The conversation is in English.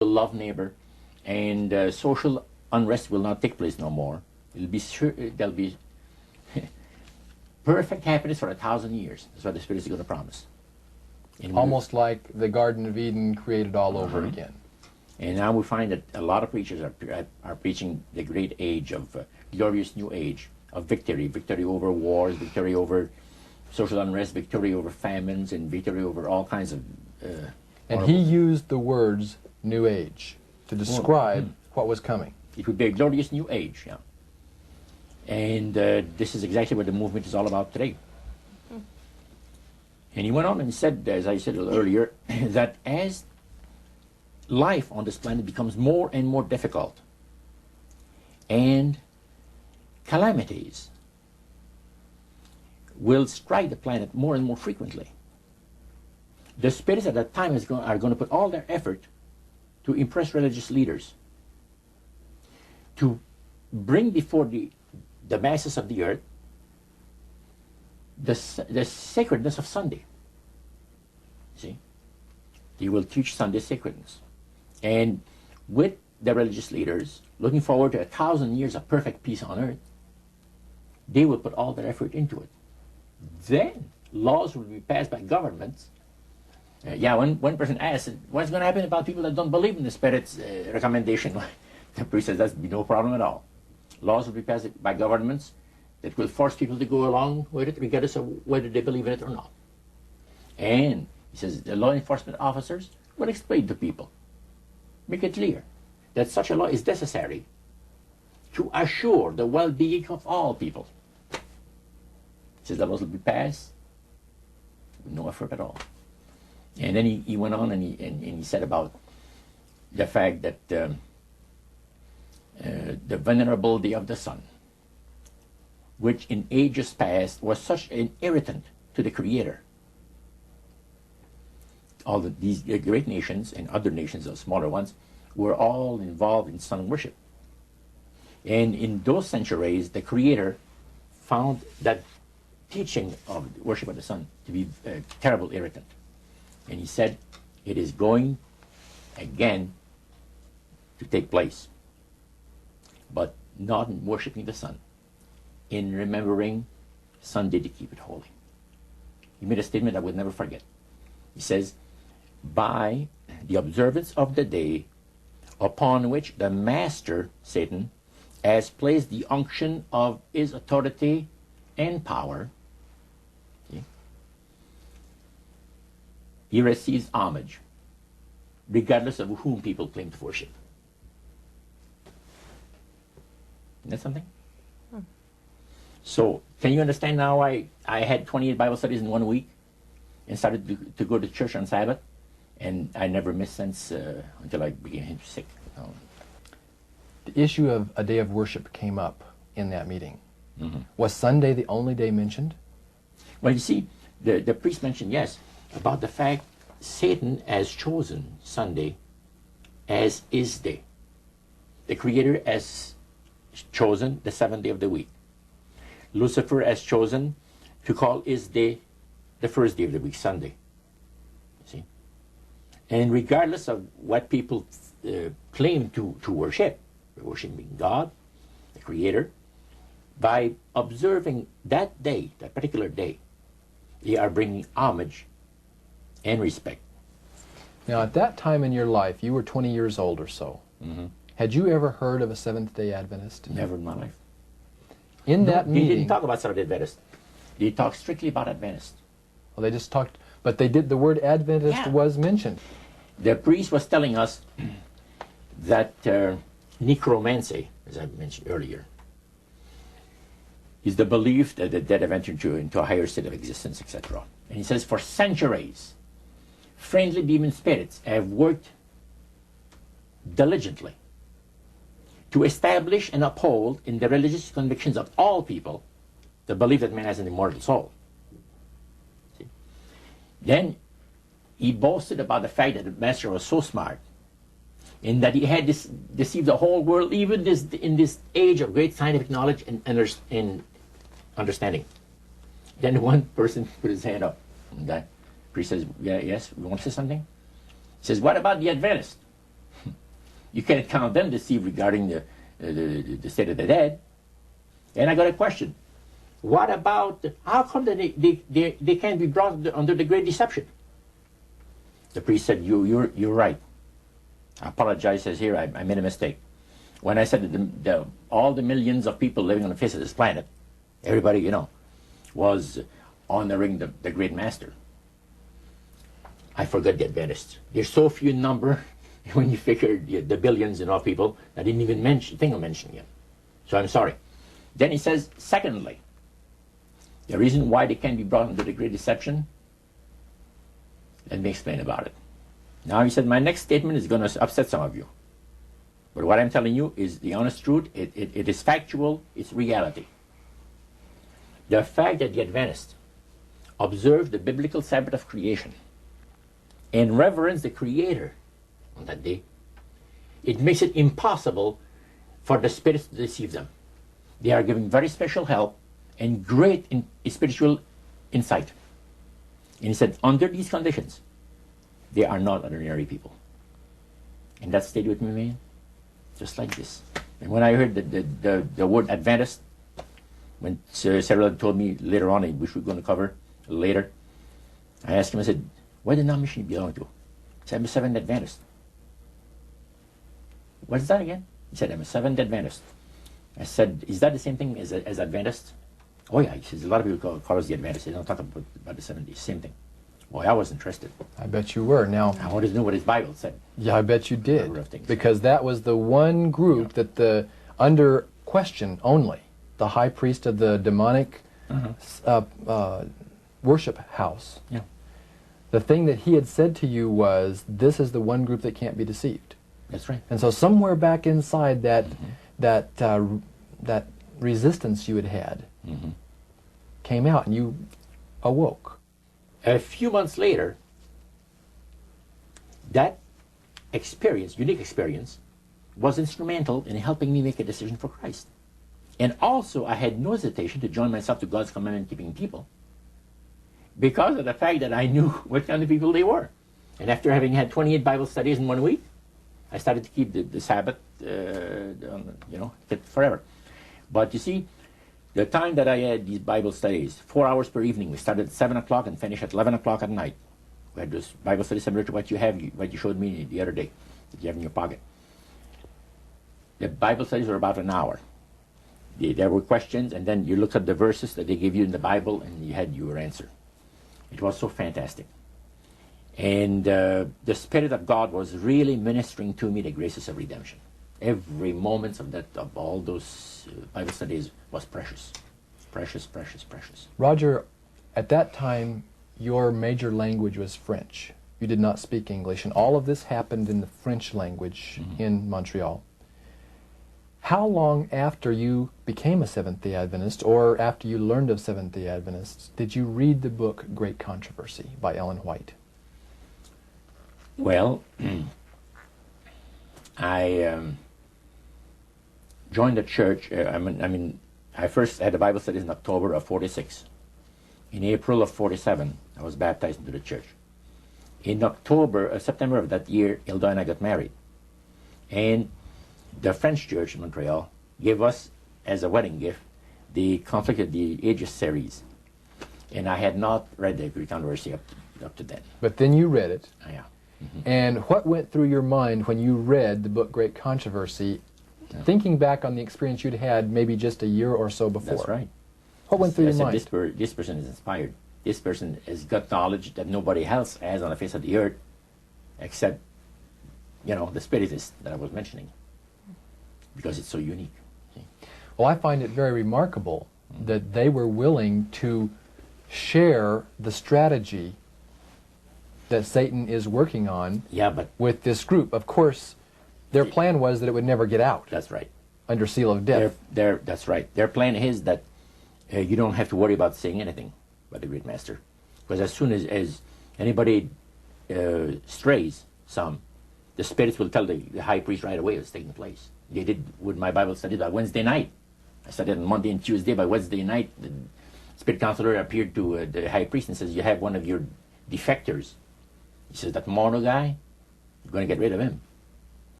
love neighbor, and social unrest will not take place no more. It'll be sure, there'll be perfect happiness for 1,000 years. That's what the Spirit is going to promise. And almost like the Garden of Eden created all over again. And now we find that a lot of preachers are preaching the great age of glorious new age of victory, victory over wars, victory over social unrest, victory over famines, and victory over all kinds of and he used the words new age to describe what was coming. It would be a glorious new age, yeah. And this is exactly what the movement is all about today. And he went on and said, as I said earlier, that as life on this planet becomes more and more difficult, and calamities will strike the planet more and more frequently, the spirits at that time are going to put all their effort to impress religious leaders, to bring before the masses of the earth the sacredness of Sunday. See? They will teach Sunday sacredness. And with the religious leaders, looking forward to 1,000 years of perfect peace on earth, they will put all their effort into it. Then laws will be passed by governments. One person asked, what's going to happen about people that don't believe in the Spirit's recommendation? The priest says, that's be no problem at all. Laws will be passed by governments that will force people to go along with it, regardless of whether they believe in it or not. And he says the law enforcement officers will explain to people, make it clear that such a law is necessary to assure the well-being of all people. He says the laws will be passed with no effort at all. And then he went on and he said about the fact that the venerability of the sun, which in ages past was such an irritant to the Creator. All these great nations and other nations, the smaller ones, were all involved in sun worship. And in those centuries, the Creator found that teaching of worship of the sun to be a terrible irritant. And he said, it is going again to take place, but not in worshiping the sun, in remembering Sunday to keep it holy. He made a statement I would never forget. He says, by the observance of the day upon which the master, Satan, has placed the unction of his authority and power, he receives homage, regardless of whom people claim to worship. Isn't that something? So, can you understand now why I had 28 Bible studies in 1 week and started to go to church on Sabbath? And I never missed since until I became sick. The issue of a day of worship came up in that meeting. Was Sunday the only day mentioned? Well, you see, the priest mentioned, yes, about the fact Satan has chosen Sunday as his day. The Creator has chosen the seventh day of the week. Lucifer has chosen to call his day the first day of the week, Sunday. See? And regardless of what people claim to worship, worshiping God, the Creator, by observing that day, that particular day, they are bringing homage and respect. Now, at that time in your life, you were 20 years old or so. Had you ever heard of a Seventh-day Adventist? Never in my life. In that meeting... They didn't talk about Seventh-day Adventist. They talked strictly about Adventist. Well, they just talked... But they did... The word Adventist was mentioned. The priest was telling us that necromancy, as I mentioned earlier, is the belief that the dead have entered into a higher state of existence, etc. And he says, for centuries, friendly demon spirits have worked diligently to establish and uphold in the religious convictions of all people the belief that man has an immortal soul. See? Then he boasted about the fact that the master was so smart in that he had deceived the whole world, even in this age of great scientific knowledge and understanding. Then one person put his hand up. And the priest says, yes, we want to say something? He says, what about the Adventist? You can't count them deceived regarding the state of the dead. And I got a question. What about, how come that they can't be brought under the great deception? The priest said, you're right. I apologize, says here, I made a mistake. When I said that all the millions of people living on the face of this planet, everybody, you know, was honoring the great master. I forgot the Adventists. There's so few in number when you figure the billions and all people, I didn't even think of mentioning it. So I'm sorry. Then he says, secondly, the reason why they can't be brought under the great deception, let me explain about it. Now he said, my next statement is going to upset some of you. But what I'm telling you is the honest truth. It is factual. It's reality. The fact that the Adventists observe the biblical Sabbath of creation and reverence the Creator on that day, it makes it impossible for the spirits to deceive them. They are giving very special help and great spiritual insight. And he said, under these conditions, they are not ordinary people. And that stayed with me, man. Just like this. And when I heard the word Adventist, when Sarah told me later on, which we're going to cover later, I asked him, I said, what denomination do you belong to? He said, I'm a Seventh Adventist. What's that again? He said, I'm a Seventh Adventist. I said, is that the same thing as Adventist? Oh yeah, he says, a lot of people call us the Adventists. They don't talk about the 70s. Same thing. Boy, I was interested. I bet you were. Now, I wanted to know what his Bible said. Yeah, I bet you did. Because that was the one group that under question only, the high priest of the demonic worship house. Yeah. The thing that he had said to you was, this is the one group that can't be deceived. That's right. And so somewhere back inside that that resistance you had came out, and you awoke. A few months later, that experience, unique experience, was instrumental in helping me make a decision for Christ. And also, I had no hesitation to join myself to God's commandment-keeping people because of the fact that I knew what kind of people they were. And after having had 28 Bible studies in 1 week, I started to keep the Sabbath, forever. But you see, the time that I had these Bible studies, 4 hours per evening, we started at 7 o'clock and finished at 11 o'clock at night. We had this Bible study similar to what you showed me the other day, that you have in your pocket. The Bible studies were about an hour. There were questions, and then you looked at the verses that they gave you in the Bible, and you had your answer. It was so fantastic. And the Spirit of God was really ministering to me the graces of redemption. Every moment of all those Bible studies was precious. Precious, precious, precious. Roger, at that time, your major language was French. You did not speak English, and all of this happened in the French language in Montreal. How long after you became a Seventh-day Adventist, or after you learned of Seventh-day Adventists, did you read the book Great Controversy by Ellen White? Well, I joined the church. I first had the Bible studies in October of 46. In April of 47, I was baptized into the church. In September of that year, Hilda and I got married. And the French church in Montreal gave us, as a wedding gift, the Conflict of the Ages series. And I had not read the Great Controversy up to then. But then you read it. Yeah. And what went through your mind when you read the book Great Controversy, thinking back on the experience you'd had maybe just a year or so before? That's right. What went through your mind? This person is inspired. This person has got knowledge that nobody else has on the face of the earth, except, the Spiritist that I was mentioning, because it's so unique. Well, I find it very remarkable that they were willing to share the strategy that Satan is working on with this group. Of course, their plan was that it would never get out. That's right. Under seal of death. That's right. Their plan is that you don't have to worry about saying anything by the great master. Because as soon as anybody strays some, the spirits will tell the high priest right away what's taking place. They did with my Bible study by Wednesday night. I studied on Monday and Tuesday. By Wednesday night, the spirit counselor appeared to the high priest and says, you have one of your defectors. He says, that Morneau guy, you're going to get rid of him.